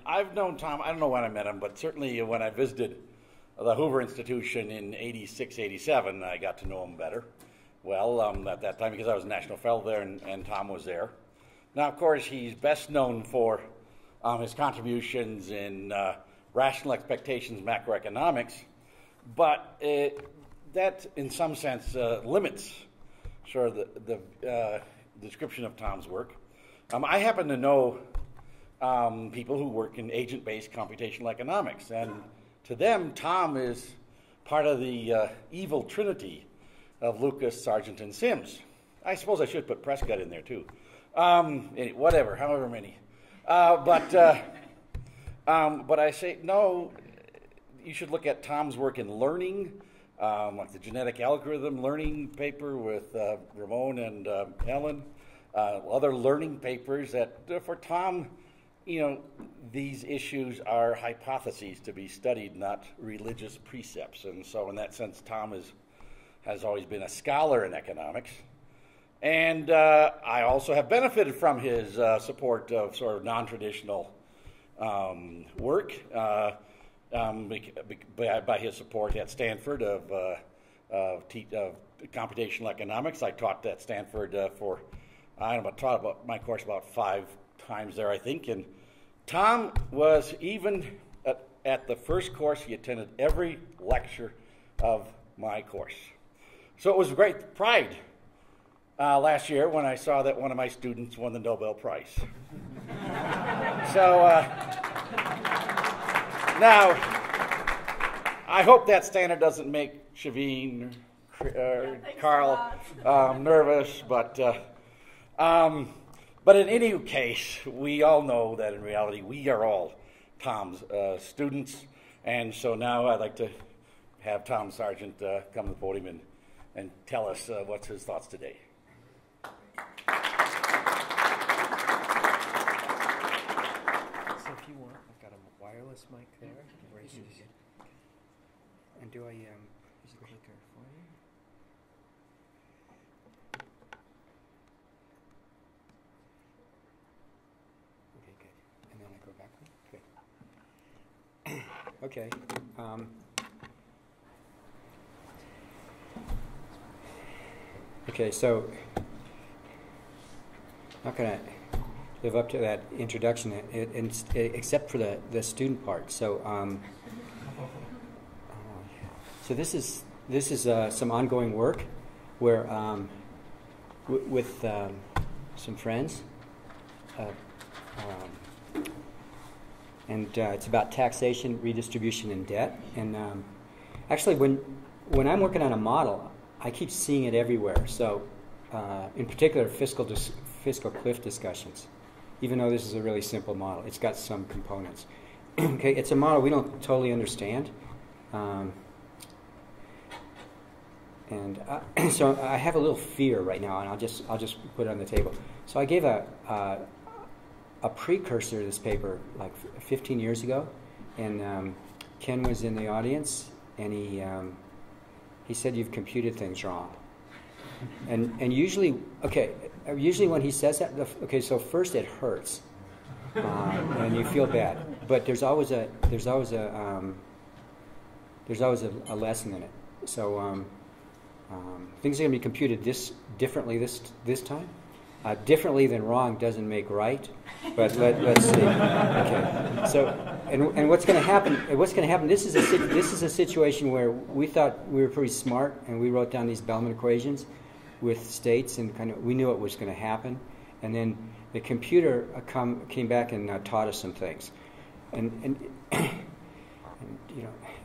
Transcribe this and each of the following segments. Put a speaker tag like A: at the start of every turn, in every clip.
A: I've known Tom, I don't know when I met him, but certainly when I visited the Hoover Institution in 86, 87, I got to know him better. Well, at that time, because I was a National Fellow there and Tom was there. Now, of course, he's best known for his contributions in rational expectations macroeconomics, but that, in some sense, limits sort of the description of Tom's work. I happen to know people who work in agent-based computational economics, and to them, Tom is part of the evil trinity of Lucas, Sargent, and Sims. I suppose I should put Prescott in there too. Whatever, however many. But I say, no, you should look at Tom's work in learning, like the genetic algorithm learning paper with Ramon and Helen, other learning papers that for Tom, these issues are hypotheses to be studied, not religious precepts. And so in that sense, Tom has always been a scholar in economics. And I also have benefited from his support of sort of non-traditional work by his support at Stanford of computational economics. I taught at Stanford taught about my course about 5 times there, I think. And Tom was even at the first course, he attended every lecture of my course. So it was a great pride last year when I saw that one of my students won the Nobel Prize. So now, I hope that standard doesn't make Shavine or Carl nervous, but in any case, we all know that in reality we are all Tom's students, and so now I'd like to have Tom Sargent come to the podium and tell us what's his thoughts today.
B: So if you want, I've got a wireless mic there. Where is it? And do I use the clicker for you? Okay, good. And then I go backward? Good. Okay. Okay, so I'm not going to live up to that introduction, except for the student part. So, so this is some ongoing work where with some friends, and it's about taxation, redistribution, and debt. And actually, when I'm working on a model, I keep seeing it everywhere. So, in particular, fiscal cliff discussions. Even though this is a really simple model, it's got some components. Okay, it's a model we don't totally understand, and so I have a little fear right now, and I'll just put it on the table. So I gave a precursor to this paper like 15 years ago, and Ken was in the audience, and he said, "You've computed things wrong." And usually when he says that, so first it hurts, and you feel bad. But there's always a lesson in it. So things are going to be computed differently this time. Differently than wrong doesn't make right, but let's see. Okay. So and what's going to happen? This is a situation where we thought we were pretty smart, and we wrote down these Bellman equations with states, and we knew what was going to happen, and then the computer came back and taught us some things, and in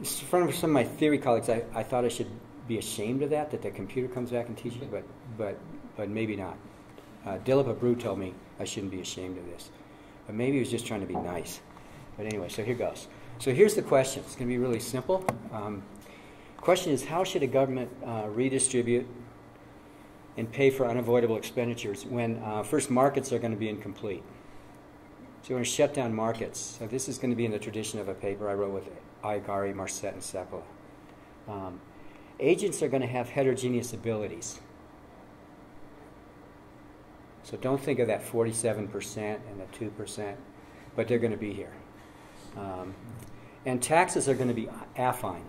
B: front of some of my theory colleagues, I thought I should be ashamed of that the computer comes back and teaches, but maybe not. Dilip Abru told me I shouldn't be ashamed of this, but maybe he was just trying to be nice. But anyway, so here goes. So here's the question. It's going to be really simple. Question is, how should a government redistribute and pay for unavoidable expenditures when first markets are going to be incomplete? So we're going to shut down markets. So this is going to be in the tradition of a paper I wrote with Iagari, Marcet, and Sepala. Agents are going to have heterogeneous abilities. So don't think of that 47% and the 2%. but they're going to be here. And taxes are going to be affine.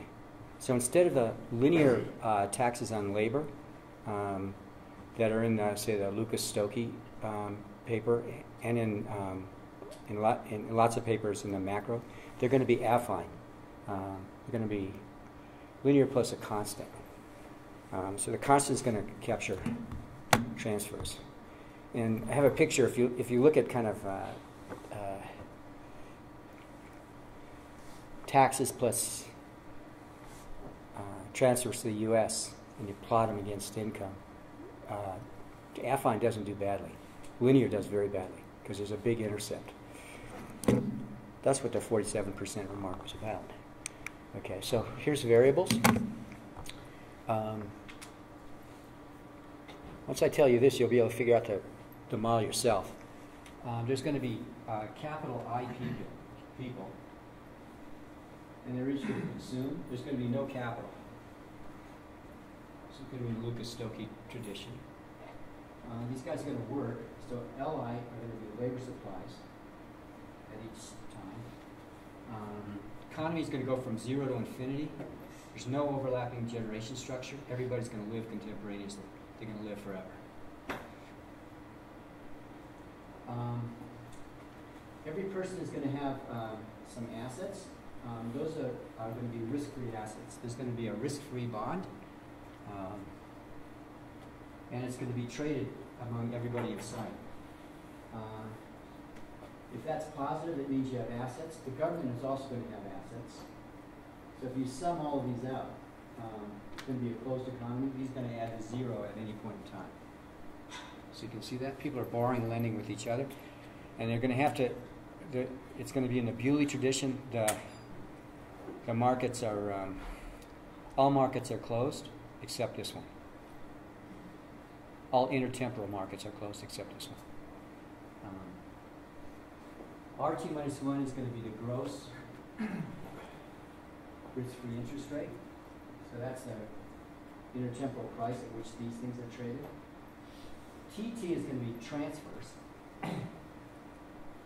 B: So instead of the linear taxes on labor that are in, say, the Lucas-Stokey paper and in lots of papers in the macro, they're going to be affine. They're going to be linear plus a constant. So the constant is going to capture transfers. And I have a picture. If you look at kind of taxes plus transfers to the U.S. and you plot them against income, affine doesn't do badly. Linear does very badly because there's a big intercept. That's what the 47% remark was about. Okay, so here's variables. Once I tell you this, you'll be able to figure out the model yourself. There's going to be capital I people, and they're each going to consume. There's going to be no capital. So it's going to be a Lucas-Stokey tradition. These guys are going to work, so Li are going to be labor supplies at each time. Economy is going to go from 0 to infinity. There's no overlapping generation structure. Everybody's going to live contemporaneously. They're going to live forever. Every person is going to have some assets. Those are going to be risk-free assets. There's going to be a risk-free bond, and it's going to be traded among everybody in sight. If that's positive, it means you have assets. The government is also going to have assets. So if you sum all of these out, it's going to be a closed economy. He's going to add to 0 at any point in time. So you can see that people are borrowing and lending with each other, and they're going to have to. It's going to be in the Bewley tradition. The markets are all markets are closed except this one. All intertemporal markets are closed except this one. RT minus 1 is going to be the gross risk-free interest rate. So that's the intertemporal price at which these things are traded. TT is going to be transfers.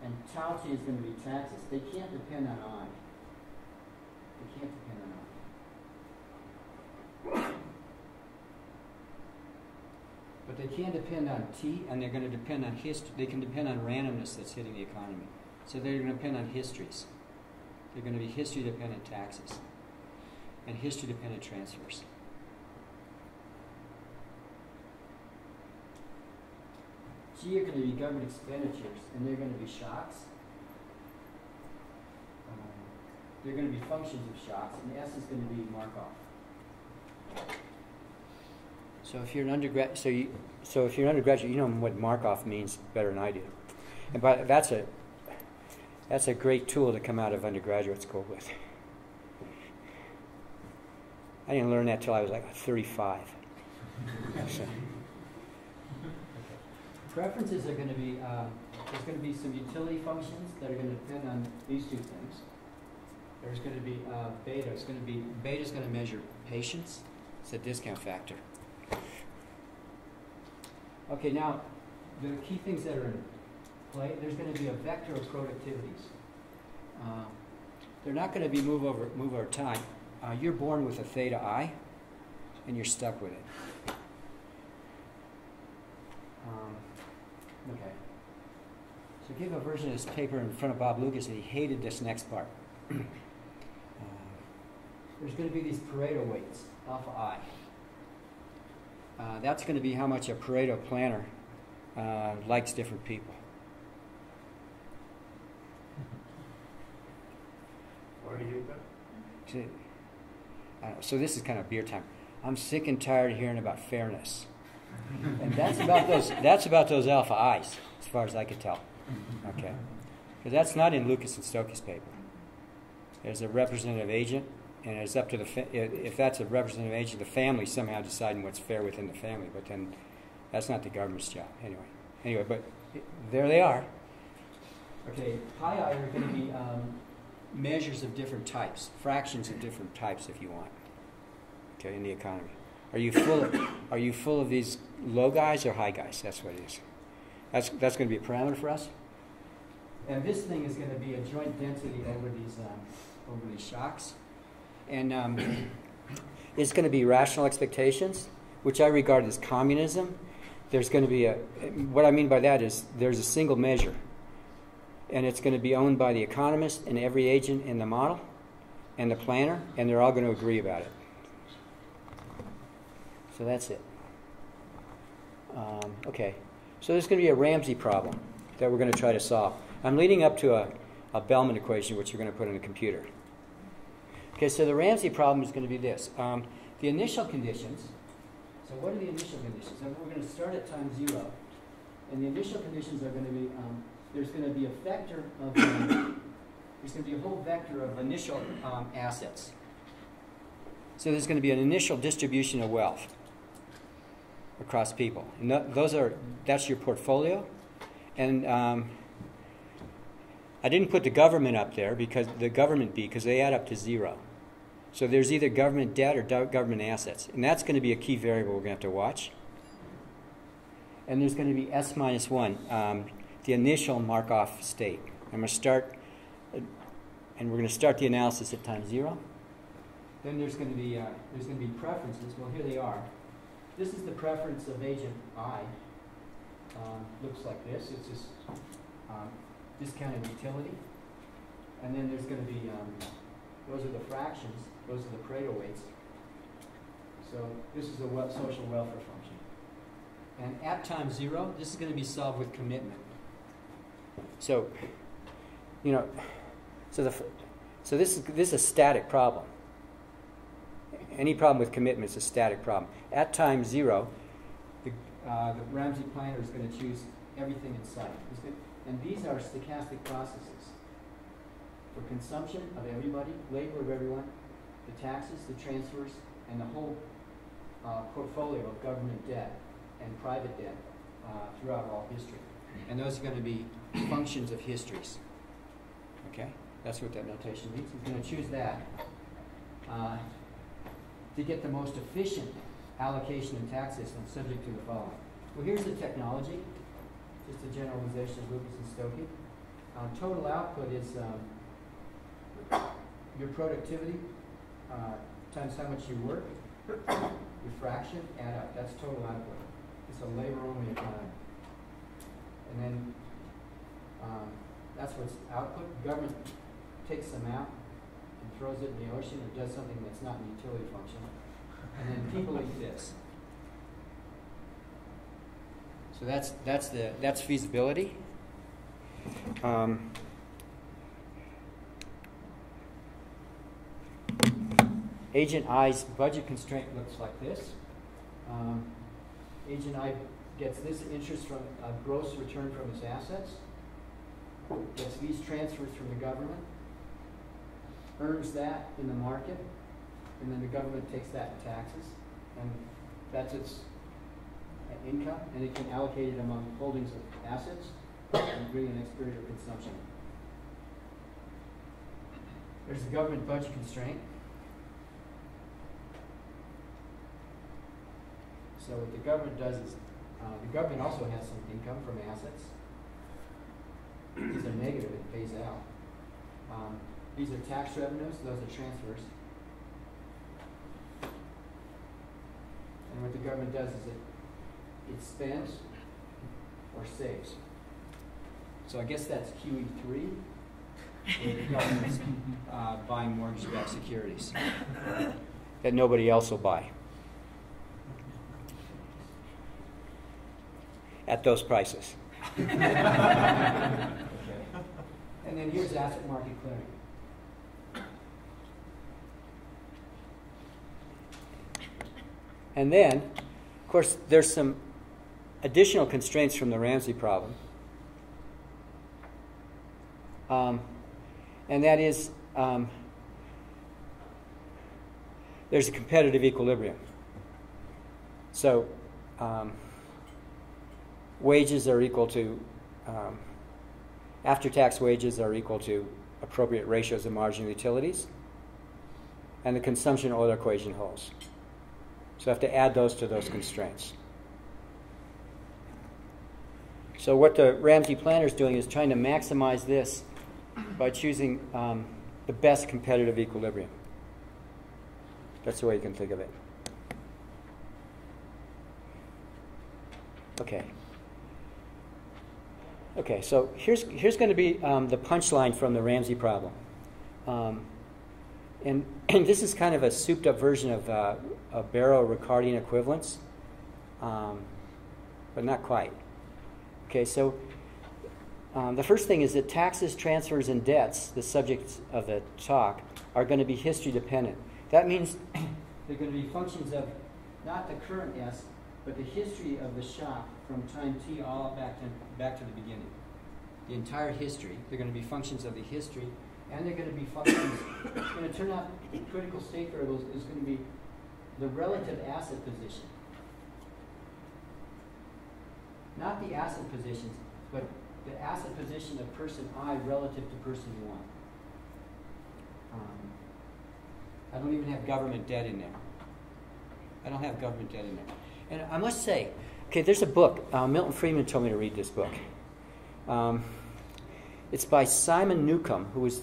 B: And tau T is going to be taxes. They can't depend on I. They can't depend on I. But they can depend on T, and they're going to depend on history. They can depend on randomness that's hitting the economy. So they're going to depend on histories. They're going to be history-dependent taxes and history-dependent transfers. G are going to be government expenditures, and they're going to be shocks. They're going to be functions of shocks, and S is going to be Markov. So if you're an undergrad, so if you're an undergraduate, you know what Markov means better than I do. And but that's a great tool to come out of undergraduate school with. I didn't learn that till I was like 35. So. Preferences are going to be, there's going to be some utility functions that are going to depend on these two things. There's going to be beta. Beta is going to measure patience. It's a discount factor. Okay, now the key things that are in play. There's going to be a vector of productivities. They're not going to be move over time. You're born with a theta I, and you're stuck with it. Okay. So give a version of this paper in front of Bob Lucas, and he hated this next part. There's going to be these Pareto weights, alpha I. That's going to be how much a Pareto planner likes different people.
C: Why do you hate that?
B: So this is kind of beer time. I'm sick and tired of hearing about fairness. And that's about those alpha I's, as far as I could tell. Okay, because that's not in Lucas and Stokey's paper. There's a representative agent, and it's up to if that's a representative agent, the family somehow deciding what's fair within the family. But then that's not the government's job. Anyway, but there they are. Okay, pi I are going to be measures of different types, fractions of different types, if you want. Okay, in the economy. Are you full of these low guys or high guys? That's what it is. That's going to be a parameter for us. And this thing is going to be a joint density over these shocks. And it's going to be rational expectations, which I regard as communism. There's going to be what I mean by that is there's a single measure. And it's going to be owned by the economist and every agent in the model and the planner, and they're all going to agree about it. So that's it. Okay. So there's going to be a Ramsey problem that we're going to try to solve. I'm leading up to a Bellman equation, which we're going to put in a computer. Okay, so the Ramsey problem is going to be this. The initial conditions, so what are the initial conditions? And we're going to start at time 0. And the initial conditions are going to be, there's going to be a vector of, there's going to be a whole vector of initial assets. So there's going to be an initial distribution of wealth across people. And that's your portfolio. And I didn't put the government up there because they add up to 0. So there's either government debt or government assets. And that's going to be a key variable we're going to have to watch. And there's going to be S minus 1, the initial Markov state. I'm going to start, and we're going to start the analysis at time 0. Then there's going to be preferences. Well, here they are. This is the preference of agent I. Looks like this. It's just discounted utility. And then there's going to be, those are the fractions. Those are the Pareto weights. So this is the social welfare function. And at time 0, this is going to be solved with commitment. So, so this is a static problem. Any problem with commitment is a static problem. At time 0, the Ramsey planner is going to choose everything in sight. And these are stochastic processes for consumption of everybody, labor of everyone, the taxes, the transfers, and the whole portfolio of government debt and private debt throughout all history. And those are going to be functions of histories. Okay? That's what that notation means. He's going to choose that to get the most efficient allocation and tax system subject to the following. Well, here's the technology. Just a generalization of Lucas and Stokey. Total output is your productivity times how much you work, your fraction, add up. That's total output. It's a labor-only economy. And then that's what's output. Government takes some out and throws it in the ocean or does something that's not an utility function. And then people eat this. So that's feasibility. Agent I's budget constraint looks like this. Agent I gets this interest from a gross return from his assets, gets these transfers from the government, earns that in the market, and then the government takes that in taxes, and that's its income, and it can allocate it among holdings of assets and during the next period of consumption. There's the government budget constraint. So what the government does is, the government also has some income from assets. These are negative, it pays out. These are tax revenues, those are transfers. And what the government does is it spends or saves. So I guess that's QE3, where the government's buying mortgage-backed securities that nobody else will buy at those prices. Okay. And then here's asset market clearing. And then, of course, there's some additional constraints from the Ramsey problem. And that is, there's a competitive equilibrium. So, wages are equal to, after-tax wages are equal to appropriate ratios of marginal utilities, and the consumption Euler equation holds. So I have to add those to those constraints. So what the Ramsey planner is doing is trying to maximize this by choosing the best competitive equilibrium. That's the way you can think of it. Okay. Okay, so here's going to be the punchline from the Ramsey problem. And this is kind of a souped-up version of Barrow-Ricardian equivalence, but not quite. Okay, so the first thing is that taxes, transfers, and debts, the subjects of the talk, are going to be history-dependent. That means they're going to be functions of not the current S, but the history of the shock from time t all back to the beginning. The entire history. They're going to be functions of the history, and they're going to be functions. It's going to turn out critical state variables is going to be the relative asset position. Not the asset positions, but the asset position of person I relative to person 1. I don't even have government debt in there. I don't have government debt in there. And I must say, okay, there's a book. Milton Friedman told me to read this book. It's by Simon Newcomb, who was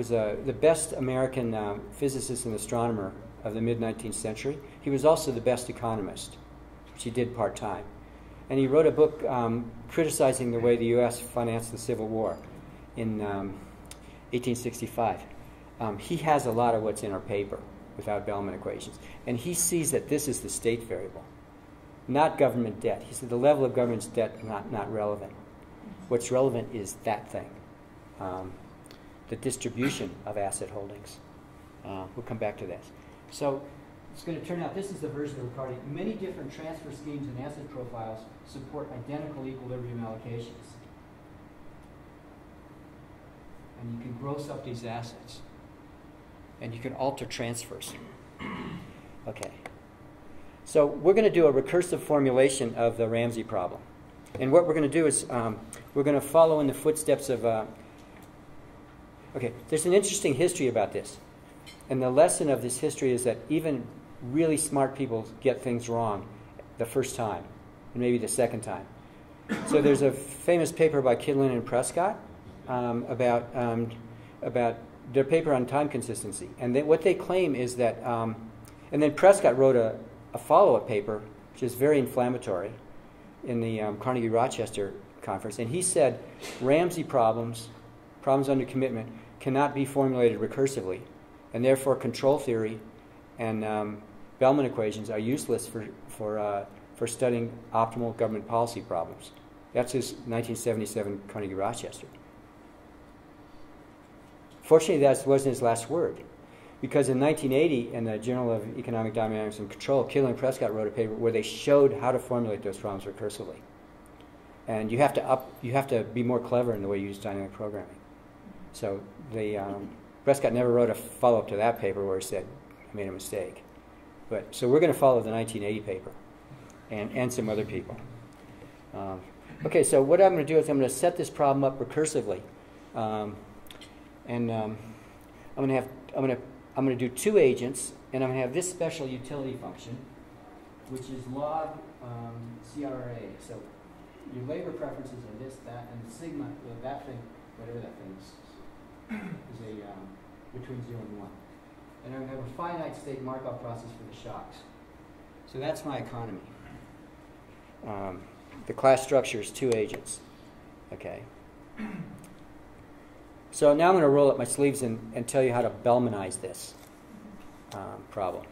B: the best American physicist and astronomer of the mid-19th century. He was also the best economist, which he did part-time. And he wrote a book criticizing the way the U.S. financed the Civil War in 1865. He has a lot of what's in our paper without Bellman equations. And he sees that this is the state variable, not government debt. He said the level of government's debt is not relevant. What's relevant is that thing, the distribution of asset holdings. We'll come back to this. So it's going to turn out this is the version of Ricardi. Many different transfer schemes and asset profiles support identical equilibrium allocations. And you can gross up these assets. And you can alter transfers. Okay. So we're going to do a recursive formulation of the Ramsey problem. And what we're going to do is we're going to follow in the footsteps of... okay, there's an interesting history about this. And the lesson of this history is that even really smart people get things wrong the first time, and maybe the second time. So there's a famous paper by Kidlin and Prescott about their paper on time consistency. And what they claim is that... and then Prescott wrote a follow-up paper, which is very inflammatory, in the Carnegie-Rochester conference. And he said Ramsey problems under commitment, cannot be formulated recursively. And therefore, control theory and Bellman equations are useless for studying optimal government policy problems. That's his 1977 Carnegie-Rochester. Fortunately, that wasn't his last word, because in 1980, in the Journal of Economic Dynamics and Control, Kidlin and Prescott wrote a paper where they showed how to formulate those problems recursively. And you have to be more clever in the way you use dynamic programming. So Prescott never wrote a follow-up to that paper where he said, I made a mistake. So we're going to follow the 1980 paper and some other people. Okay, so what I'm going to do is I'm going to set this problem up recursively. And I'm going to do two agents, and I'm going to have this special utility function, which is log CRA. So your labor preferences are this, that, and the sigma, that thing, whatever that thing is a between 0 and 1. And I'm going to have a finite state Markov process for the shocks. So that's my economy. The class structure is two agents. Okay. So now I'm going to roll up my sleeves and tell you how to Bellmanize this problem.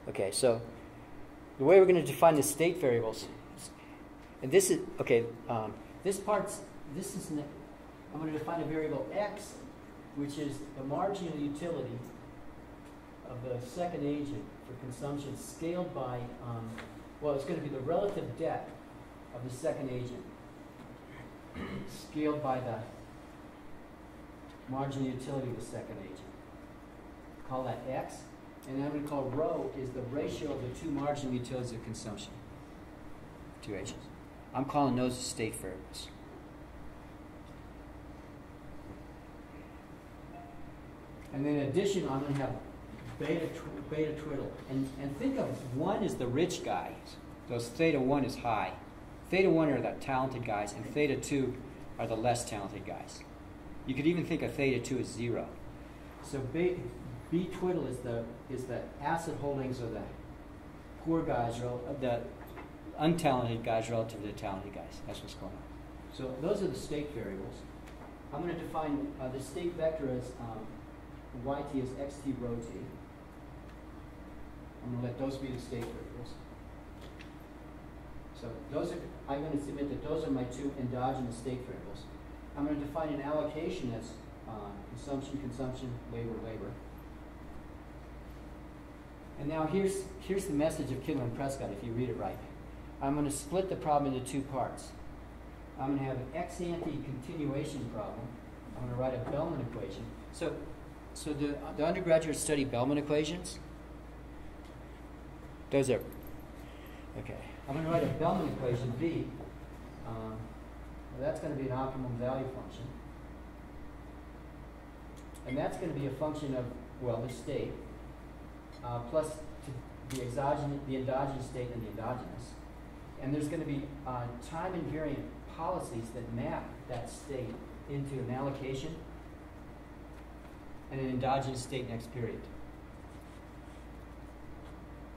B: Okay, so the way we're going to define the state variables, and this is, okay, I'm going to define a variable x, which is the marginal utility of the second agent for consumption scaled by, well, it's going to be the relative debt of the second agent scaled by the marginal utility of the second agent. Call that x. And then I'm going to call rho is the ratio of the two marginal utilities of consumption. Two agents. I'm calling those state variables. And then in addition, I'm going to have beta twiddle. And think of 1 as the rich guy. So theta 1 is high. theta 1 are the talented guys, and theta 2 are the less talented guys. You could even think of theta 2 as 0. So B twiddle is the acid holdings of the poor guys, the untalented guys relative to the talented guys. That's what's going on. So those are the state variables. I'm going to define the state vector as yt is xt rho t. I'm going to let those be the state variables. So I'm going to submit that those are my two endogenous state variables. I'm going to define an allocation as consumption, consumption, labor, labor. And now here's the message of Kidler and Prescott, if you read it right. I'm going to split the problem into two parts. I'm going to have an ex-ante continuation problem. I'm going to write a Bellman equation. So the undergraduates study Bellman equations. Those are, okay. I'm going to write a Bellman equation, B. Well, that's going to be an optimum value function. And that's going to be a function of, well, the state, plus the endogenous state and the endogenous. And there's going to be time invariant policies that map that state into an allocation and an endogenous state next period.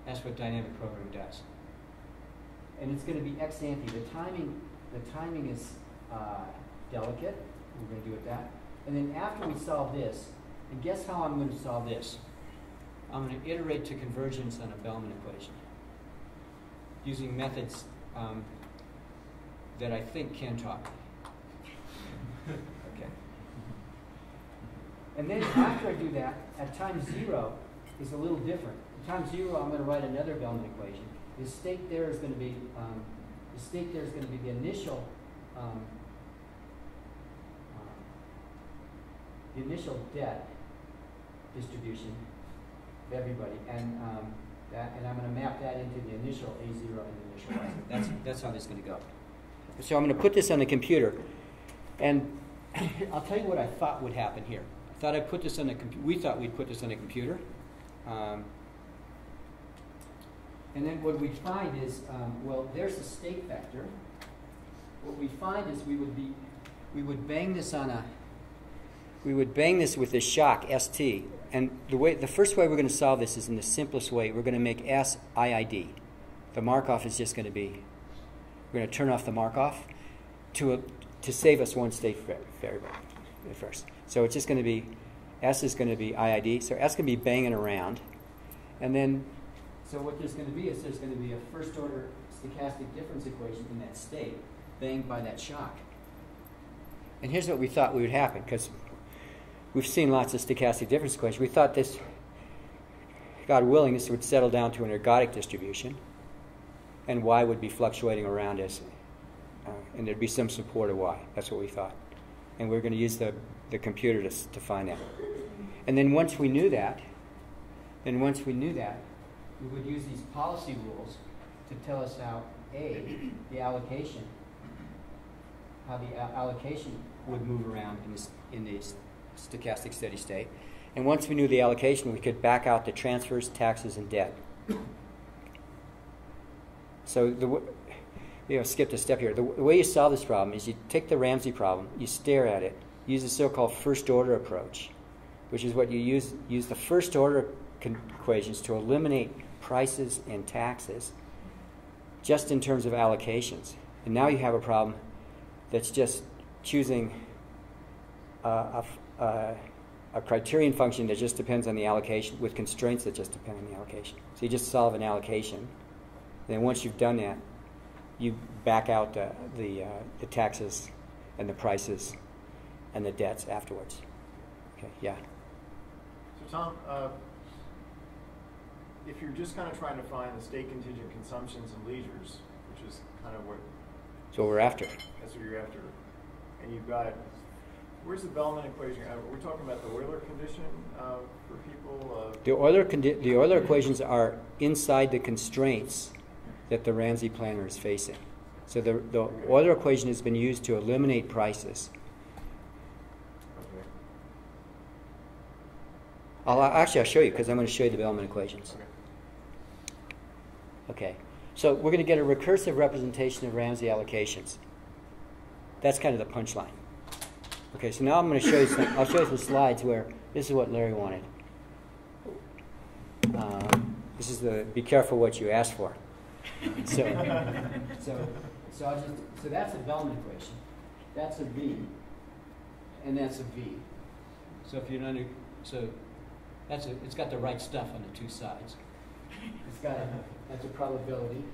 B: That's what dynamic programming does. And it's going to be ex ante. The timing is delicate. We're going to do it that. And then after we solve this, and guess how I'm going to solve this? I'm going to iterate to convergence on a Bellman equation using methods that I think Ken taught me. Okay. And then after I do that, at time 0 is a little different. At time 0, I'm going to write another Bellman equation. The state there is going to be the initial debt distribution of everybody, and I'm going to map that into the initial A0 and the initial Y0. That's how this is going to go. So I'm going to put this on the computer, and I'll tell you what I thought would happen here. I thought I'd put this on the we thought we'd put this on the computer. And then what we'd find is, well, there's a state vector. What we find is we would bang this with this shock, ST. And the first way we're going to solve this is in the simplest way. We're going to make S IID. The Markov is just going to be, we're going to turn off the Markov to save us one state variable at first. So it's just going to be, S is going to be IID. So S can be banging around. And then, so what there's going to be is there's going to be a first order stochastic difference equation in that state, banged by that shock. And here's what we thought would happen, because we've seen lots of stochastic difference equations. We thought this, God willing, this would settle down to an ergodic distribution, and Y would be fluctuating around us, and there'd be some support of Y. That's what we thought. And we're going to use the computer to find that. And then once we knew that, we would use these policy rules to tell us how the allocation would move around in this stochastic steady state. And once we knew the allocation, we could back out the transfers, taxes, and debt. So skipped a step here. The way you solve this problem is you take the Ramsey problem, you stare at it, use the so-called first order approach, which is what you use the first order equations to eliminate prices and taxes just in terms of allocations. And now you have a problem that's just choosing a criterion function that just depends on the allocation with constraints that just depend on the allocation. So you just solve an allocation. Then once you've done that, you back out the taxes and the prices and the debts afterwards. Okay, yeah.
D: So Tom, if you're just kind of trying to find the state contingent consumptions and leisures, which is kind of what...
B: That's what we're after.
D: That's what you're after. And you've got... Where's the Bellman equation? We're talking about the Euler condition for people?
B: The Euler equations are inside the constraints that the Ramsey planner is facing. So the Euler equation has been used to eliminate prices.
D: Okay.
B: I'll show you, because I'm going to show you the Bellman equations.
D: Okay.
B: Okay. So we're going to get a recursive representation of Ramsey allocations. That's kind of the punchline. Okay, so now I'm going to show you I'll show you some slides where this is what Larry wanted. This is the be careful what you ask for. So that's a Bellman equation. That's a V, and that's a V. So if you're not, it's got the right stuff on the two sides. That's a probability.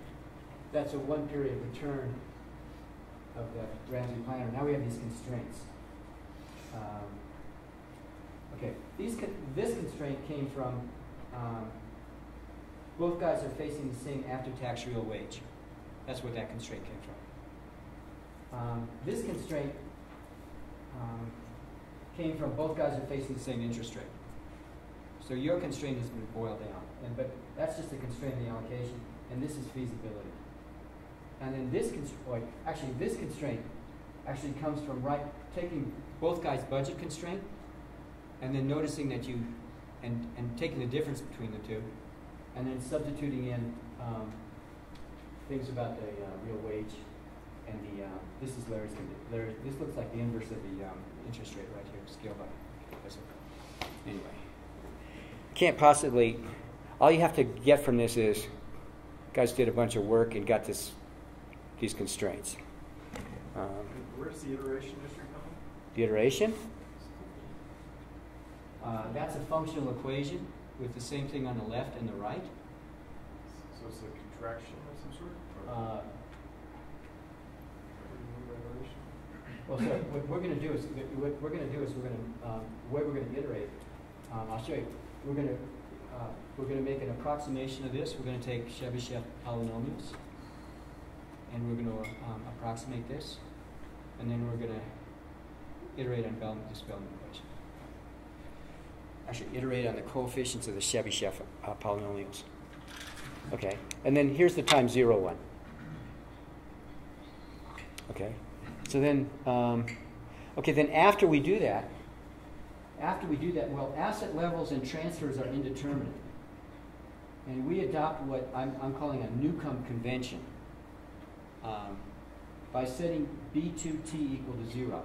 B: That's a one-period return of the Ramsey planner. Now we have these constraints. Okay, this constraint came from both guys are facing the same after-tax real wage. That's where that constraint came from. This constraint came from both guys are facing the same interest rate. So your constraint has been boiled down, but that's just a constraint in the allocation, and this is feasibility. And then this constraint, this constraint actually comes from taking both guys' budget constraint, and then noticing that and taking the difference between the two, and then substituting in things about the real wage, and this is Larry's. This looks like the inverse of the interest rate right here, scale by. Anyway, can't possibly. All you have to get from this is, guys did a bunch of work and got these constraints.
D: Where's the iteration history coming?
B: The iteration? That's a functional equation with the same thing on the left and the right.
D: So it's a contraction of some sort?
B: Well, so what we're going to do is we're going to iterate. I'll show you. We're going to make an approximation of this. We're going to take Chebyshev polynomials, and we're going to approximate this, and then we're going to iterate on this Bellman equation. Actually, iterate on the coefficients of the Chebyshev polynomials. Okay, and then here's the time 0, 1. Okay, so then, then after we do that, well, asset levels and transfers are indeterminate. And we adopt what I'm calling a Newcomb convention by setting B2T equal to 0.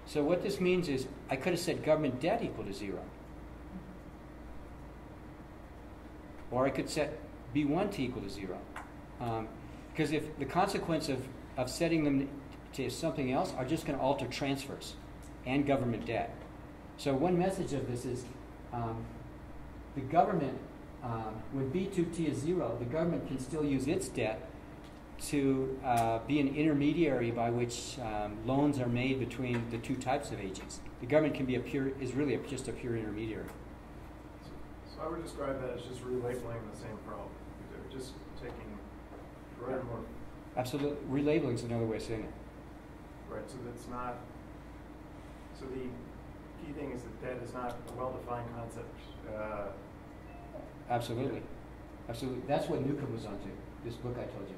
B: So what this means is I could have set government debt equal to 0. Or I could set B1T equal to 0. Because if the consequence of setting them to something else are just going to alter transfers and government debt. So one message of this is the government, when B2T is 0, the government can still use its debt to be an intermediary by which loans are made between the two types of agents. The government can be is really just a pure intermediary.
D: So I would describe that as just relabeling the same problem. They're just taking more.
B: Absolutely, relabeling is another way of saying it.
D: Right. So that's not. So the key thing is that debt is not a well-defined concept.
B: Absolutely, absolutely. That's what Newcomb was onto. This book I told you.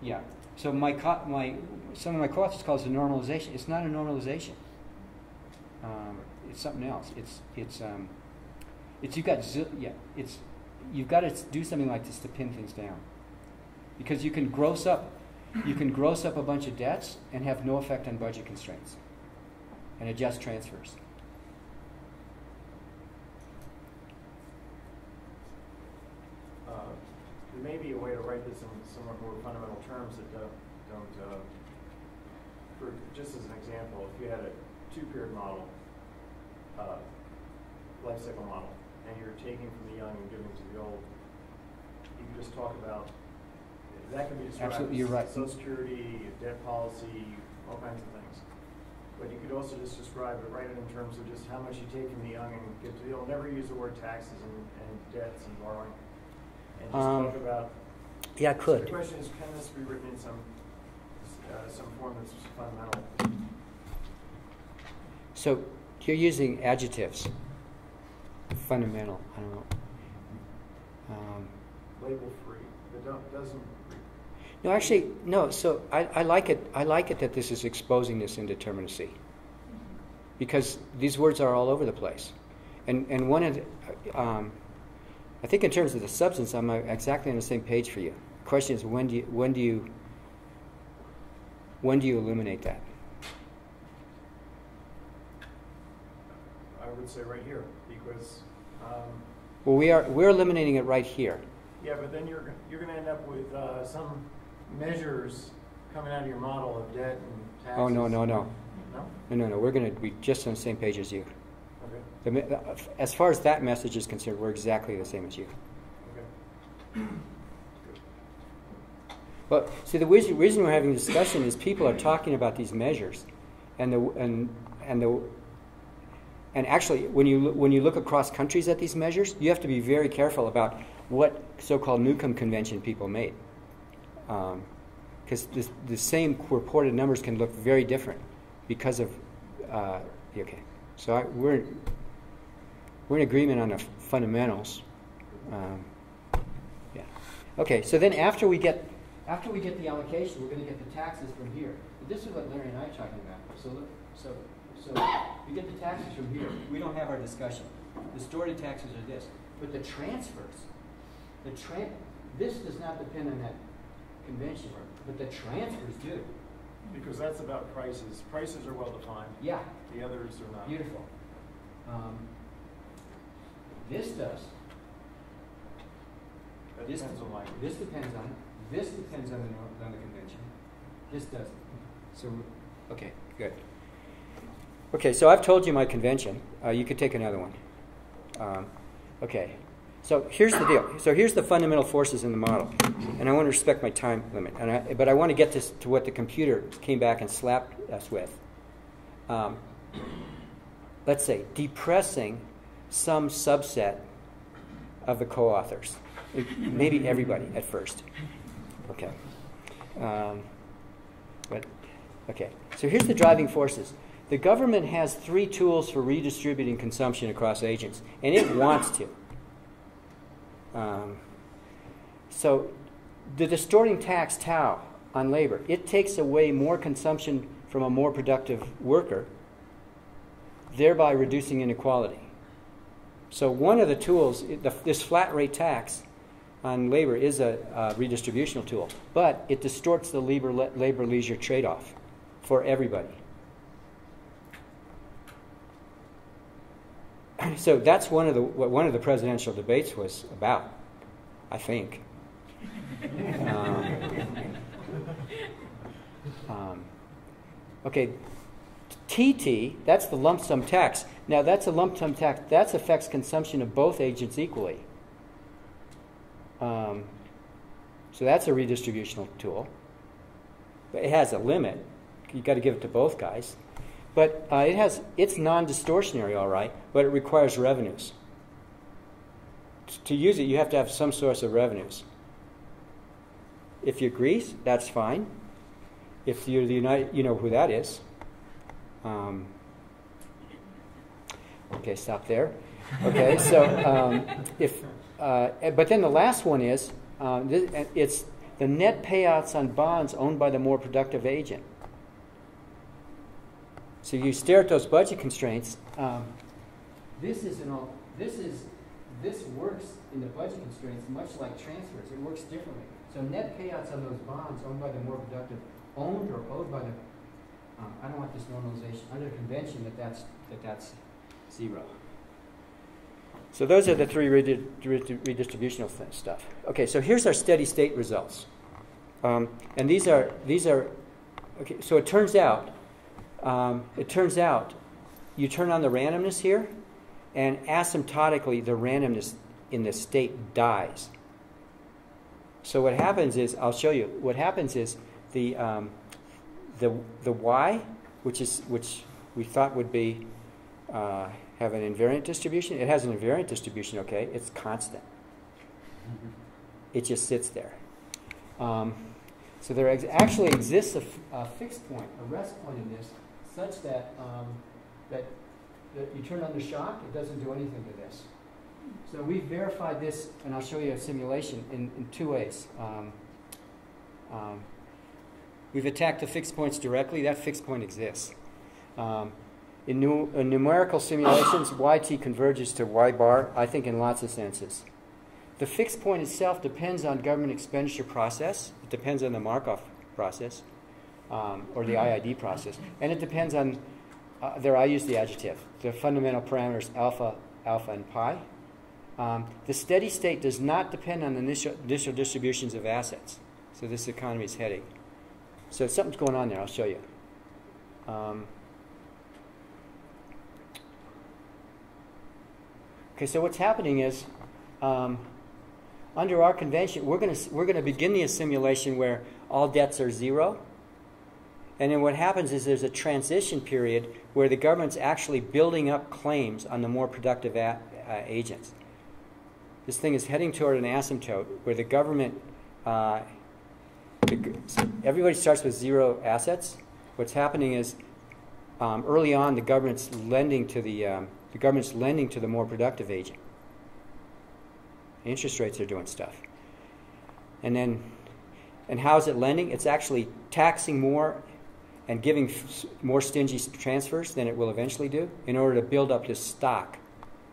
B: Yeah. So some of my co-authors calls it a normalization. It's not a normalization. It's something else. You've got to do something like this to pin things down, because you can gross up a bunch of debts and have no effect on budget constraints, and adjust transfers.
D: There may be a way to write this in somewhat more fundamental terms that don't for just as an example, if you had a two-period model, life cycle model, and you're taking from the young and giving to the old, you can just talk about that can be described.
B: Absolutely, you're right.
D: Social Security, debt policy, all kinds of things. But you could also just describe it, write it in terms of just how much you take from the young and give to the old. Never use the word taxes and debts and borrowing. And just talk about.
B: Yeah, I could.
D: So the question is, can this be written in some form that's fundamental?
B: So you're using adjectives. Fundamental. I don't know.
D: Label free. It doesn't.
B: No, actually, no. So I like it. I like it that this is exposing this indeterminacy, because these words are all over the place, and one of the, I think in terms of the substance, I'm exactly on the same page for you. The question is, when do you eliminate that?
D: I would say right here, because
B: Well, we're eliminating it right here.
D: yeah, but then you're going to end up with some measures coming out of your model of debt and taxes.
B: Oh, no.
D: No?
B: No. We're going to be just on the same page as you.
D: Okay.
B: As far as that message is concerned, we're exactly the same as you.
D: Okay.
B: Well, see, the reason we're having a discussion is people are talking about these measures, and actually, when you look across countries at these measures, you have to be very careful about what so-called Newcomb Convention people made, because the same reported numbers can look very different because of okay. So we're in agreement on the fundamentals. Yeah. Okay. So then after we get the allocation, we're going to get the taxes from here. This is what Larry and I are talking about. So we get the taxes from here. We don't have our discussion. Distorted taxes are this, but the transfers, this does not depend on that convention, but the transfers do.
D: Because that's about prices. Prices are well defined.
B: Yeah.
D: The others are not.
B: Beautiful. This does.
D: That
B: This
D: depends on language.
B: This depends on it. This depends on the convention. This doesn't. So, okay, good. Okay, so I've told you my convention. You could take another one. Okay, so here's the deal. So here's the fundamental forces in the model. And I want to respect my time limit. But I want to get to what the computer came back and slapped us with. Let's say depressing some subset of the co-authors. Maybe everybody at first. Okay. Okay. So here's the driving forces. The government has 3 tools for redistributing consumption across agents, and it wants to. So the distorting tax tau on labor, it takes away more consumption from a more productive worker, thereby reducing inequality. So one of the tools, this flat rate tax on labor is a redistributional tool, but it distorts the labor-leisure trade-off for everybody. So that's what one of the presidential debates was about, I think. Okay, TT, that's the lump sum tax. Now that's a lump sum tax. That affects consumption of both agents equally. So that's a redistributional tool. But it has a limit. You've got to give it to both guys. But it's non-distortionary, all right, but it requires revenues. To use it, you have to have some source of revenues. If you're Greece, that's fine. If you're the United, you know who that is. Okay, stop there. Okay, so but then the last one is it's the net payouts on bonds owned by the more productive agent. So you stare at those budget constraints. This works in the budget constraints much like transfers. It works differently. So net payouts on those bonds owned by the more productive, owned or owed by the I don't want this normalization under the convention that's 0. So those are the 3 redistributional stuff. Okay, so here's our steady state results, and these are okay. So it turns out you turn on the randomness here, and asymptotically the randomness in the state dies. So what happens is, I'll show you. What happens is the y, which we thought would be have an invariant distribution. It has an invariant distribution. Okay, it's constant. It just sits there. So there actually exists a fixed point, a rest point in this, such that that you turn on the shock, it doesn't do anything to this. So we verified this, and I'll show you a simulation in 2 ways. We've attacked the fixed points directly. That fixed point exists. In numerical simulations, yt converges to y bar, I think in lots of senses. The fixed point itself depends on government expenditure process. It depends on the Markov process, or the IID process. And it depends on, there I use the adjective, the fundamental parameters alpha, and pi. The steady state does not depend on the initial distributions of assets. So this economy is heading. So something's going on there. I'll show you. Okay, so what's happening is, under our convention, we're going to begin the assimilation where all debts are zero. And then what happens is there's a transition period where the government's actually building up claims on the more productive agents. This thing is heading toward an asymptote where the government, everybody starts with zero assets. What's happening is, early on, the government's lending to the more productive agent. Interest rates are doing stuff. And how is it lending? It's actually taxing more and giving more stingy transfers than it will eventually do in order to build up this stock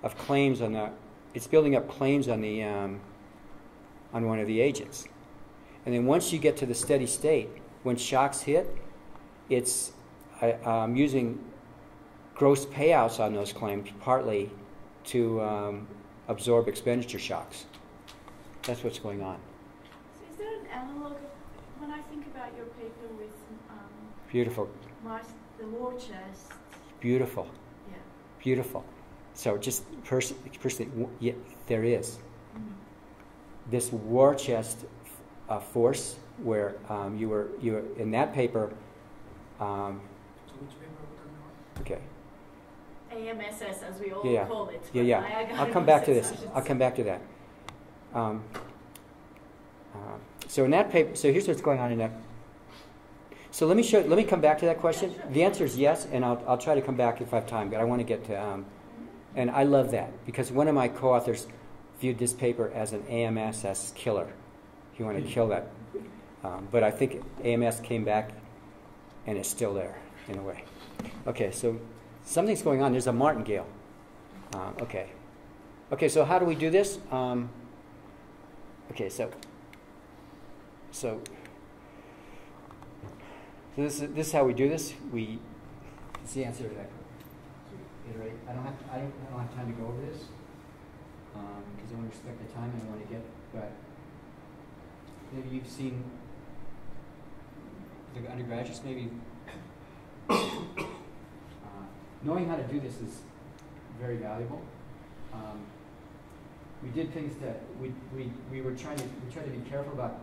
B: of claims on the. It's building up claims on the on one of the agents, and then once you get to the steady state, when shocks hit, it's using gross payouts on those claims partly to absorb expenditure shocks. That's what's going on.
E: So is there an analog of, when I think about your paper with
B: Beautiful.
E: the war chest?
B: Beautiful.
E: Yeah.
B: Beautiful. So just personally, yeah, there is this war chest force where you were in that paper. Okay.
E: AMSS, as we all
B: Yeah.
E: call it.
B: Yeah. I'll come back to this. I'll come back to that. So in that paper, so here's what's going on in that. So let me come back to that question.
E: Yeah, sure.
B: The answer is yes, and I'll try to come back if I have time. But I want to get to, and I love that because one of my co-authors viewed this paper as an AMSS killer. He wanted to kill that, but I think AMS came back, and it's still there in a way. Okay, so something's going on. There's a martingale. Okay. So how do we do this? Okay, so this is how we do this. It's the answer to that. Iterate. I don't have time to go over this because I want to respect the time and I want to get. But maybe you've seen the undergraduates. Maybe knowing how to do this is very valuable. We did things that we tried to be careful about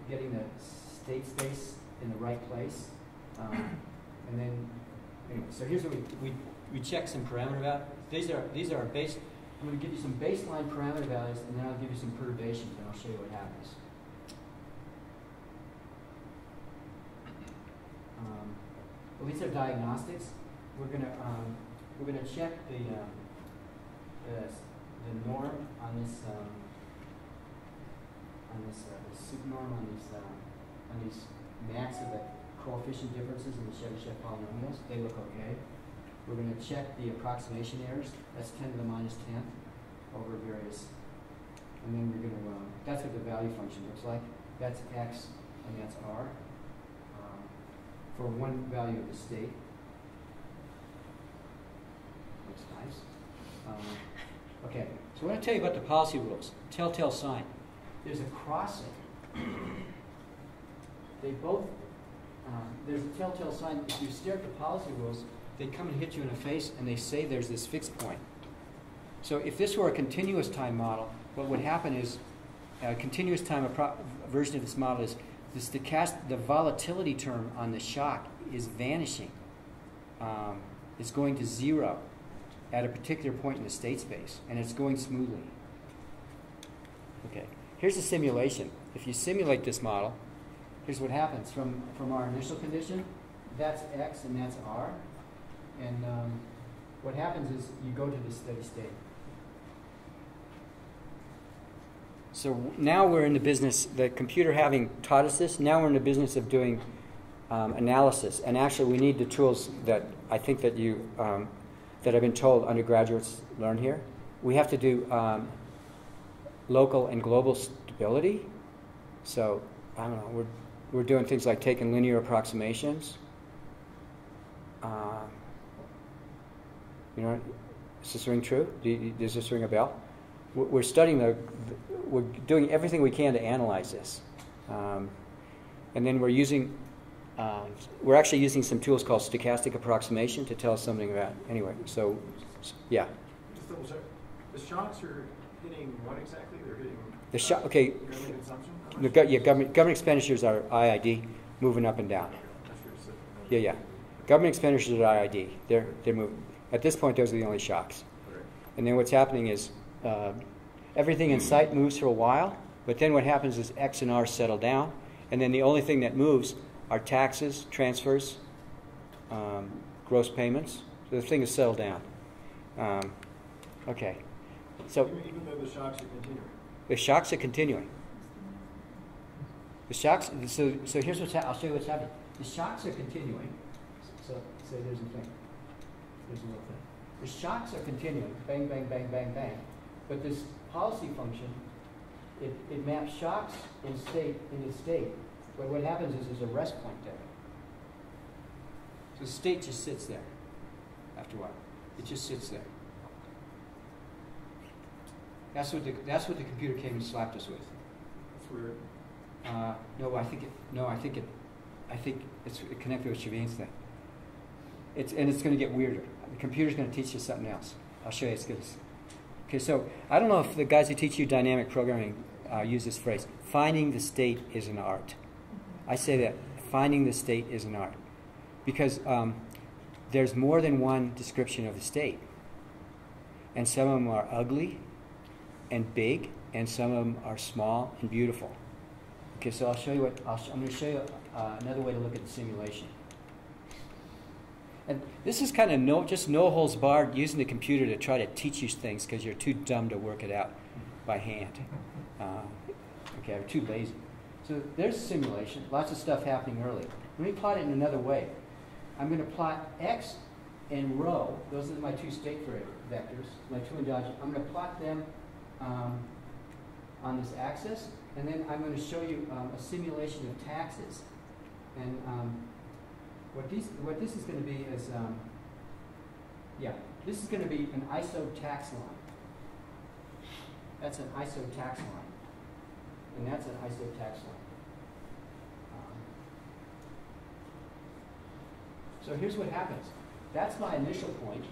B: getting the state space in the right place, and then anyway. So here's what we check some parameter values. These are our base. I'm going to give you some baseline parameter values, and then I'll give you some perturbations, and I'll show you what happens. Well, these are diagnostics. We're going to check the norm on this supernorm on these max of the coefficient differences in the Chebyshev polynomials. They look okay. We're going to check the approximation errors. That's 10 to the minus 10th over various. And then we're going to, that's what the value function looks like. That's x and that's r for one value of the state. Looks nice. Okay, so I want to tell you about the policy rules. Telltale sign. There's a crossing. They both, there's a telltale sign. If you stare at the policy rules, they come and hit you in the face and they say there's this fixed point. So if this were a continuous time model, what would happen is a continuous time version of this model is the volatility term on the shock is vanishing. It's going to zero at a particular point in the state space, and it's going smoothly. Okay, here's a simulation. If you simulate this model, here's what happens from our initial condition. That's x and that's r. And what happens is you go to the steady state. So now we're in the business, the computer having taught us this, now we're in the business of doing analysis. And actually we need the tools that I think that you, that I've been told undergraduates learn here. We have to do local and global stability. So I don't know. We're doing things like taking linear approximations. You know, does this ring true? Does this ring a bell? We're studying we're doing everything we can to analyze this, and then we're actually using some tools called stochastic approximation to tell us something about. Anyway, so yeah.
D: Just double check. The shocks are hitting what exactly? They're hitting
B: The shock. Okay.
D: government consumption.
B: Government expenditures are IID, moving up and down. Yeah. Government expenditures are IID. They're moving. At this point, those are the only shocks. And then what's happening is everything in sight moves for a while, but then what happens is X and R settle down, and then the only thing that moves are taxes, transfers, gross payments. So the thing is settled down. Okay. So
D: Even though the shocks are continuing.
B: the shocks are continuing. The shocks. So here's what's I'll show you what's happening. The shocks are continuing. So there's a thing. There's a little thing. The shocks are continuing. Bang, bang, bang, bang, bang. But this policy function, it maps shocks in state. But what happens is there's a rest point there. So the state just sits there after a while. It just sits there. That's what the computer came and slapped us with.
D: That's weird.
B: I think it's connected with Shaveen's thing. It's going to get weirder. The computer's going to teach you something else. I'll show you. It's good. Okay, so I don't know if the guys who teach you dynamic programming use this phrase. Finding the state is an art. I say that finding the state is an art because there's more than one description of the state, and some of them are ugly and big, and some of them are small and beautiful. Okay, so I'll show you I'm going to show you another way to look at the simulation. And this is kind of no holds barred, using the computer to try to teach you things because you're too dumb to work it out by hand. Okay, or too lazy. So there's a simulation, lots of stuff happening early. Let me plot it in another way. I'm going to plot X and rho. Those are my two state vectors, my two endogenous. I'm going to plot them on this axis, and then I'm going to show you a simulation of taxes. And what this is going to be is, this is going to be an ISO tax line. That's an ISO tax line. And that's an ISO tax line. So here's what happens. That's my initial point,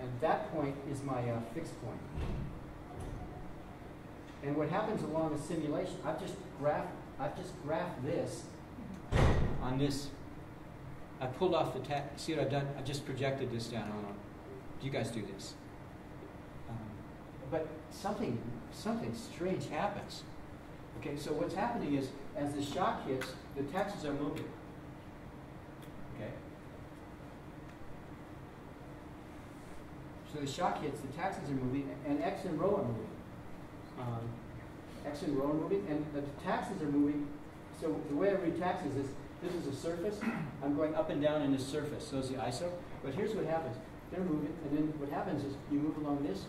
B: and that point is my fixed point. And what happens along the simulation, I've just graphed this on this. I pulled off the tax. See what I've done? I've just projected this down. I don't know. You guys do this. But something strange happens. Okay, so what's happening is, as the shock hits, the taxes are moving. Okay. So the shock hits, the taxes are moving, and X and rho are moving. X and rho are moving, and the taxes are moving. So the way I read taxes is, this is a surface. I'm going up and down in this surface. So is the ISO. But here's what happens. They're moving, and then what happens is you move along this.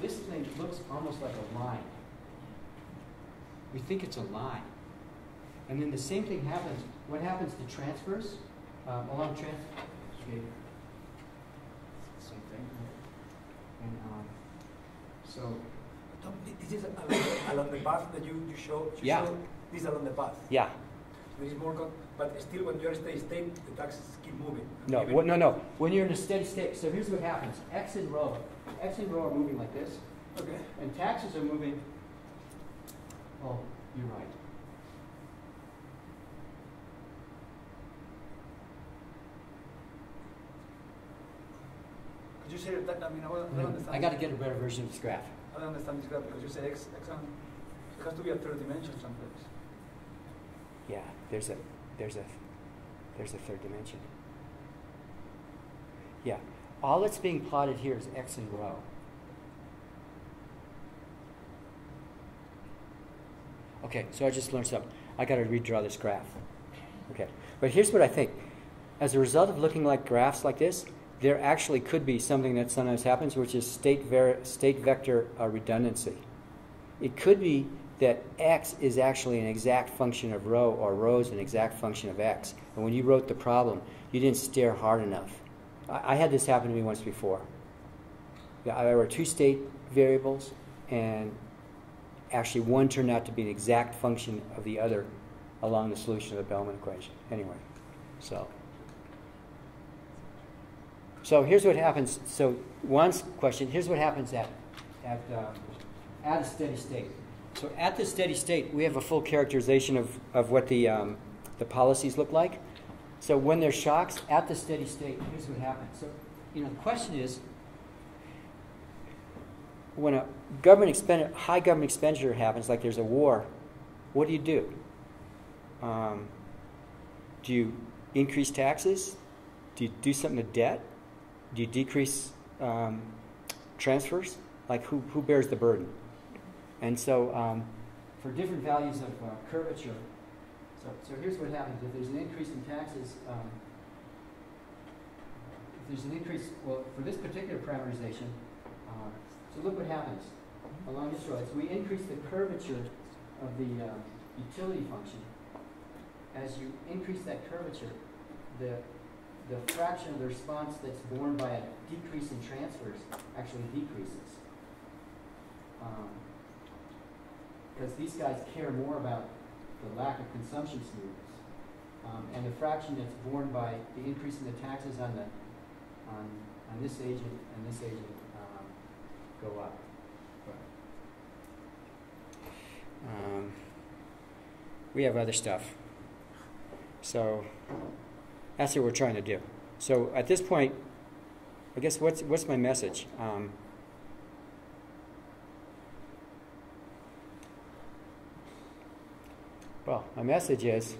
B: This thing looks almost like a line. We think it's a line. And then the same thing happens. What happens to transfers? Along transfers. Okay. Same thing. And so.
C: This is along the path that you showed.
B: Yeah.
C: This is along the path.
B: Yeah.
C: There is more, but still, when you're steady state, the taxes keep moving.
B: No, no. When you're in a steady state, so here's what happens. X and rho are moving like this.
C: Okay.
B: And taxes are moving. Oh, you're right.
C: Could you say that? I mean, I don't understand.
B: I got to get a better version of this graph.
C: I don't understand this graph because you say X on. It has to be a third dimension someplace.
B: Yeah, there's a third dimension. Yeah, all that's being plotted here is X and rho. Okay, so I just learned something. I got to redraw this graph. Okay, but here's what I think. As a result of looking like graphs like this, there actually could be something that sometimes happens, which is state vector redundancy. It could be that x is actually an exact function of rho, or rho is an exact function of x. And when you wrote the problem, you didn't stare hard enough. I had this happen to me once before. There were two state variables, and actually one turned out to be an exact function of the other along the solution of the Bellman equation. Anyway, so here's what happens. So Juan's question, here's what happens at a steady state. So at the steady state, we have a full characterization of what the policies look like. So when there's shocks at the steady state, here's what happens. So, the question is, when a high government expenditure happens, like there's a war, what do you do? Do you increase taxes? Do you do something to debt? Do you decrease transfers? Like who bears the burden? And so for different values of curvature, so here's what happens. If there's an increase in taxes, if there's an increase, well, for this particular parameterization, so look what happens along this row. So we increase the curvature of the utility function. As you increase that curvature, the fraction of the response that's borne by a decrease in transfers actually decreases. Because these guys care more about the lack of consumption smoothness. And the fraction that's borne by the increase in the taxes on this agent and this agent go up. We have other stuff. So that's what we're trying to do. So at this point, I guess what's my message? Well, my message is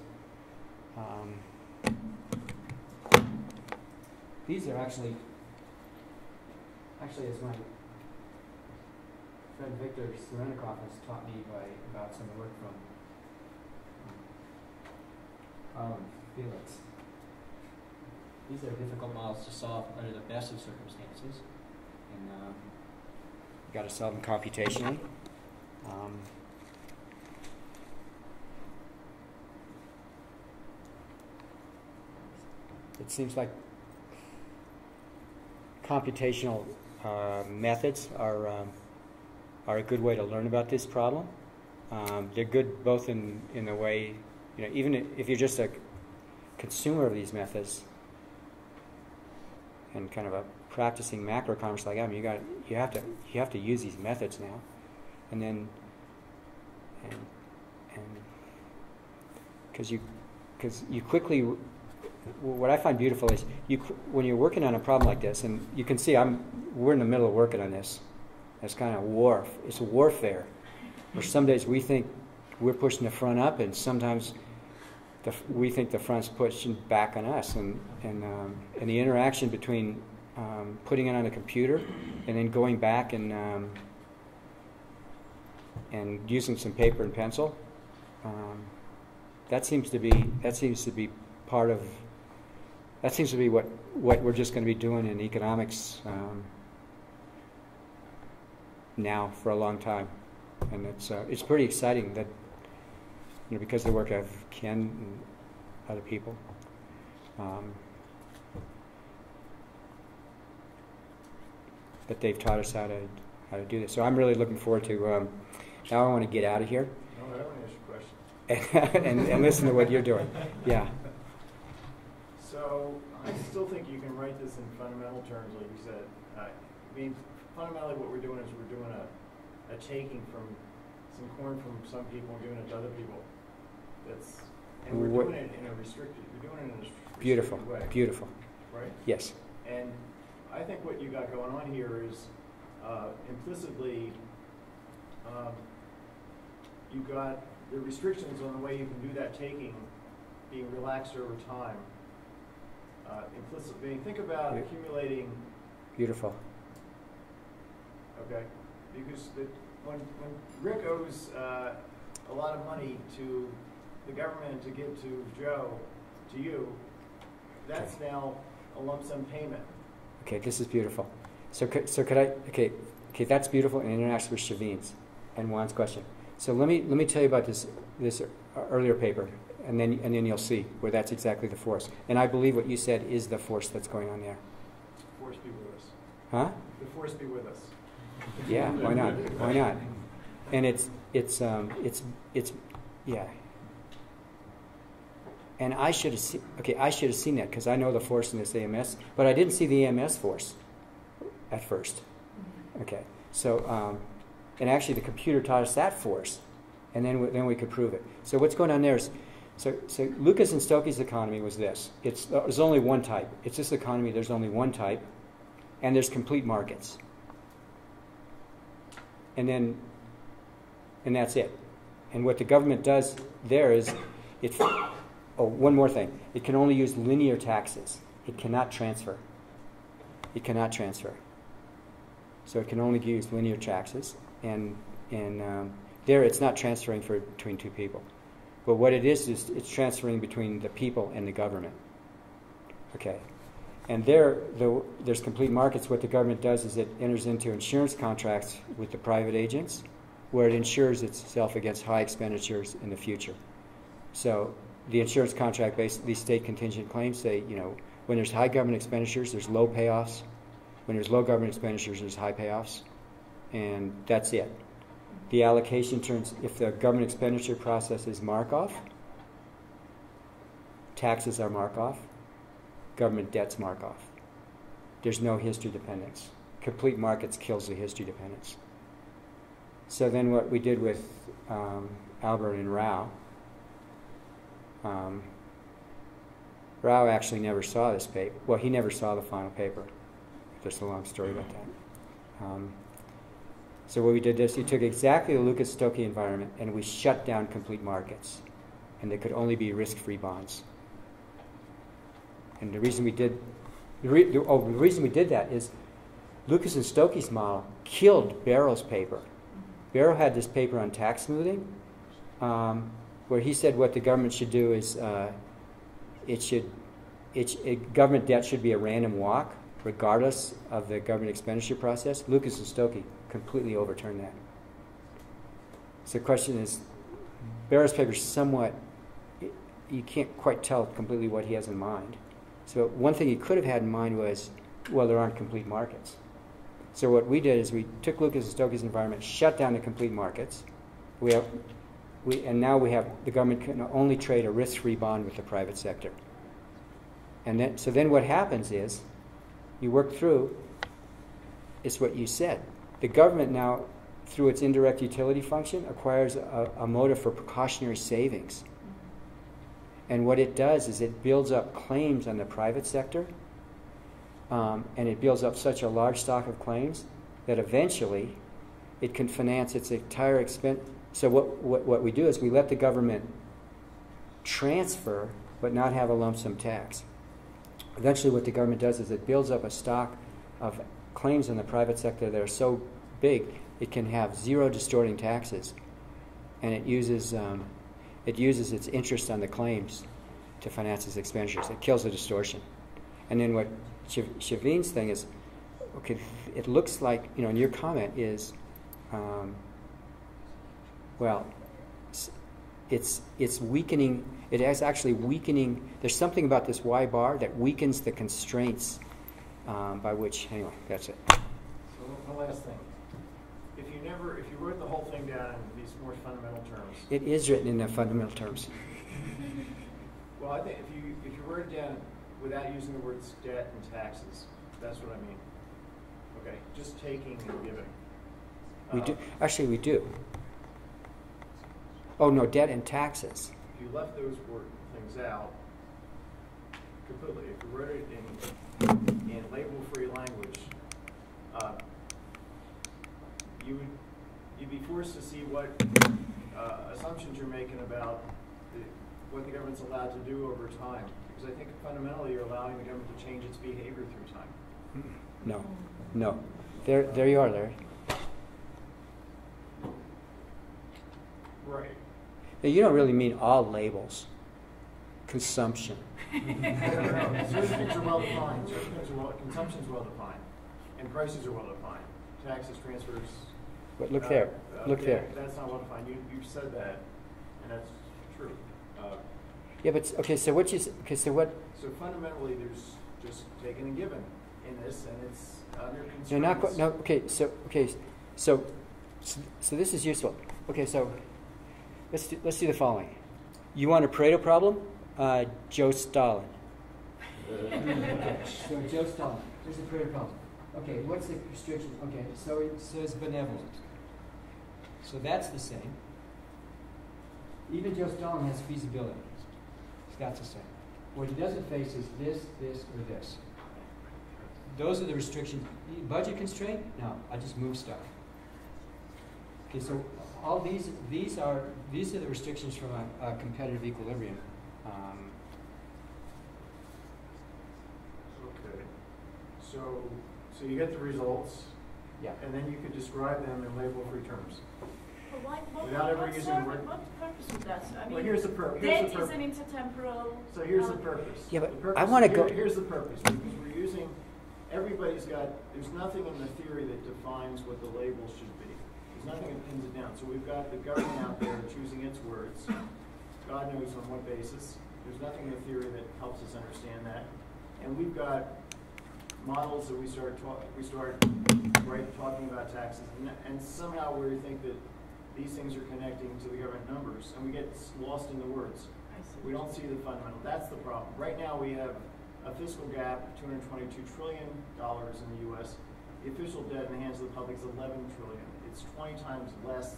B: these are actually as my friend Victor Serenikoff has taught me about some work from Felix. These are difficult models to solve under the best of circumstances, and you got to solve them computationally. It seems like computational methods are a good way to learn about this problem. They're good both in the way, even if you're just a consumer of these methods and kind of a practicing macroeconomist like I am, you have to use these methods now, and because you quickly. What I find beautiful is when you're working on a problem like this, and you can see we're in the middle of working on this. It's kind of war. It's a warfare. Where some days we think we're pushing the front up, and sometimes we think the front's pushing back on us. And the interaction between putting it on a computer and then going back and using some paper and pencil, that seems to be part of. That seems to be what we're just going to be doing in economics now for a long time, and it's pretty exciting that because of the work of Ken and other people, that they've taught us how to do this. So I'm really looking forward to. Now I want to get out of here.
D: No, I don't want to ask you a question.
B: and listen to what you're doing. Yeah.
D: So I still think you can write this in fundamental terms, like you said. Fundamentally what we're doing is we're doing a taking from some corn from some people and giving it to other people. And we're doing it in a restricted
B: Beautiful.
D: way.
B: Beautiful.
D: Right?
B: Yes.
D: And I think what you got going on here is implicitly you got the restrictions on the way you can do that taking being relaxed over time. Implicitly, think about accumulating.
B: Beautiful.
D: Okay, because when Rick owes a lot of money to the government to give to Joe, to you, that's now a lump sum payment
B: Okay, this is beautiful. So could I? Okay, that's beautiful and interacts with Shavin's and Juan's question. So let me tell you about this earlier paper, and then you'll see where that's exactly the force. And I believe what you said is the force that's going on there.
D: The force be with us.
B: Huh?
D: The force be with us.
B: Yeah. Why not? Why not? And it's yeah. And I should have seen. Okay, I should have seen that because I know the force in this AMS, but I didn't see the AMS force at first. Okay, so and actually the computer taught us that force, and then we could prove it. So what's going on there is, so Lucas and Stokey's economy was this. There's only one type. It's this economy. There's only one type, and there's complete markets. And that's it. And what the government does there is oh, one more thing. It can only use linear taxes. It cannot transfer. It cannot transfer. So it can only use linear taxes. And there it's not transferring between two people. But what it is it's transferring between the people and the government. Okay. And there's complete markets. What the government does is it enters into insurance contracts with the private agents where it insures itself against high expenditures in the future. So the insurance contract basically state contingent claims say, when there's high government expenditures, there's low payoffs. When there's low government expenditures, there's high payoffs. And that's it. The allocation turns, if the government expenditure process is mark-off, taxes are mark-off, government debt's mark-off. There's no history dependence. Complete markets kills the history dependence. So then what we did with Albert and Rao, Rao actually never saw this paper. Well, he never saw the final paper. There's a long story about that. So what we did is we took exactly the Lucas-Stokey environment and we shut down complete markets. And they could only be risk-free bonds. And the reason we did that is Lucas and Stokey's model killed Barrow's paper. Barrow had this paper on tax smoothing, where he said what the government should do is government debt should be a random walk, regardless of the government expenditure process. Lucas and Stokey completely overturned that. So the question is, Barrow's paper is somewhat, you can't quite tell completely what he has in mind. So one thing he could have had in mind was, well, there aren't complete markets. So what we did is we took Lucas and Stokey's environment, shut down the complete markets. And now we have the government can only trade a risk-free bond with the private sector. And then what happens is, you work through, it's what you said. The government now, through its indirect utility function, acquires a motive for precautionary savings. And what it does is it builds up claims on the private sector, and it builds up such a large stock of claims that eventually it can finance its entire expense. So what we do is we let the government transfer but not have a lump sum tax. Eventually what the government does is it builds up a stock of claims in the private sector that are so big it can have zero distorting taxes, and it uses its interest on the claims to finance its expenditures. It kills the distortion. And then what Shavin's thing is, okay, it looks like, in your comment is, well, it's weakening. It is actually weakening. There's something about this Y bar that weakens the constraints by which. Anyway, that's it.
D: So one last thing. If you wrote the whole thing down in these more fundamental terms.
B: It is written in the fundamental terms.
D: Well, I think if you wrote it down without using the words debt and taxes, that's what I mean. Okay, just taking and giving.
B: We do. Actually, we do. Oh, no, debt and taxes.
D: If you left those things out completely, if you wrote it in label-free language, you'd be forced to see what assumptions you're making about what the government's allowed to do over time. Because I think fundamentally you're allowing the government to change its behavior through time.
B: No. There you are, Larry.
D: Right.
B: Now, you don't really mean all labels. consumption.
D: Certain things are well defined. Certain things are consumption's well defined, and prices are well defined. Taxes, transfers.
B: But look there. Look there.
D: That's not well defined. You said that, and that's true.
B: Yeah, but okay. So what you okay? So what?
D: So fundamentally, there's just taken and given in this, and it's under constraints.
B: No, not quite. No. Okay. So this is useful. Okay. So let's do the following. You want a Pareto problem? Joe Stalin. Okay, so Joe Stalin. Here's the Pareto problem. Okay, what's the restriction? Okay, so it says benevolent. So that's the same. Even Joe Stalin has feasibility. That's the same. What he doesn't face is this, or this. Those are the restrictions. Budget constraint? No, I just move stuff. Okay, so all these are the restrictions from a competitive equilibrium.
D: Okay. So you get the results.
B: Yeah.
D: And then you could describe them in label-free terms.
E: Well,
D: Without ever using the word.
E: What purpose of that? I mean,
D: Well, here's the purpose.
E: debt is an intertemporal.
D: So here's the purpose.
B: Yeah, but
D: The purpose
B: I want to go.
D: Here's the purpose, because we're using. Everybody's got. There's nothing in the theory that defines what the label should be. There's nothing that pins it down. So we've got the government out there choosing its words. God knows on what basis. There's nothing in the theory that helps us understand that. And we've got models that we start talking about taxes, and somehow we think that these things are connecting to the government numbers, and we get lost in the words. We don't see the fundamental. That's the problem. Right now we have a fiscal gap of $222 trillion in the U.S. The official debt in the hands of the public is $11 trillion. It's 20 times less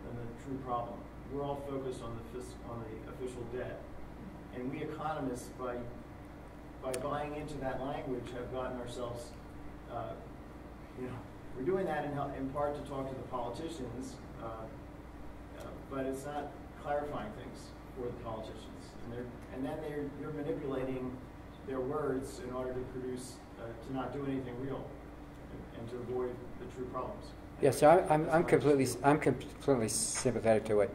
D: than the true problem. We're all focused on the official debt, and we economists, by buying into that language, have gotten ourselves, we're doing that in part to talk to the politicians, but it's not clarifying things for the politicians, and then you're manipulating their words in order to produce, to not do anything real, and to avoid the true problems.
B: Yeah, so I'm completely sympathetic to it,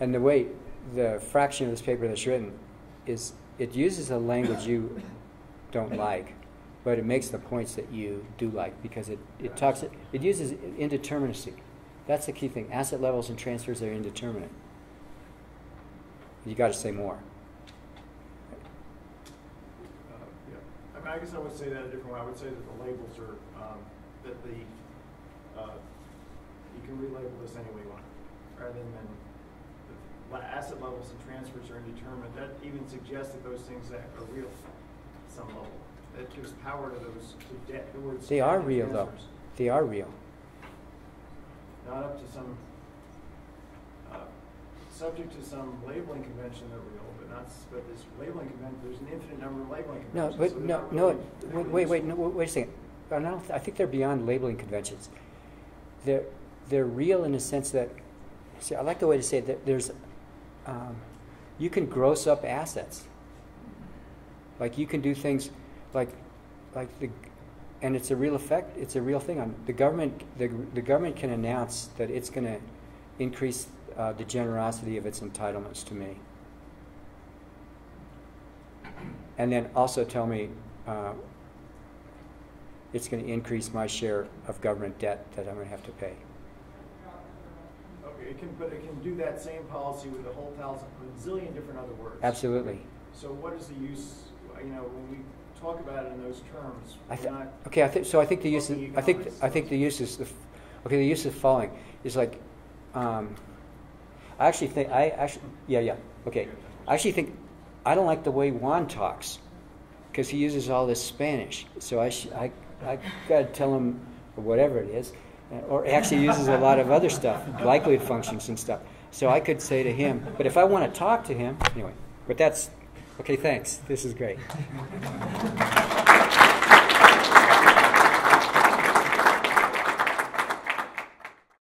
B: and the way the fraction of this paper that's written is it uses a language you don't like, but it makes the points that you do like, because it uses indeterminacy. That's the key thing. Asset levels and transfers are indeterminate. You got to say more.
D: Yeah. I mean, I guess I would say that a different way. I would say that the labels are you can relabel this any way you want, rather than asset levels and transfers are indeterminate. That even suggests that those things that are real at some level. That gives power to those to debt. The words
B: they are real,
D: transfers.
B: though. They are real.
D: Not up to some, subject to some labeling convention they're real, but this labeling convention, there's an infinite number of labeling conventions. Wait a second. I think they're beyond labeling conventions. They're real in the sense that, see, I like the way to say it, that there's, you can gross up assets. Like you can do things and it's a real effect. It's a real thing. The government can announce that it's going to increase the generosity of its entitlements to me, and then also tell me it's going to increase my share of government debt that I'm going to have to pay. Okay, but it can do that same policy with a zillion different other words.
B: Absolutely.
D: So what is the use? When we talk about it in those terms,
B: I think the use is the use is the following is like I actually think I don't like the way Juan talks because he uses all this Spanish, so I got to tell him whatever it is, or actually uses a lot of other stuff, likelihood functions and stuff. So I could say to him, but if I want to talk to him anyway, but that's okay. Thanks. This is great.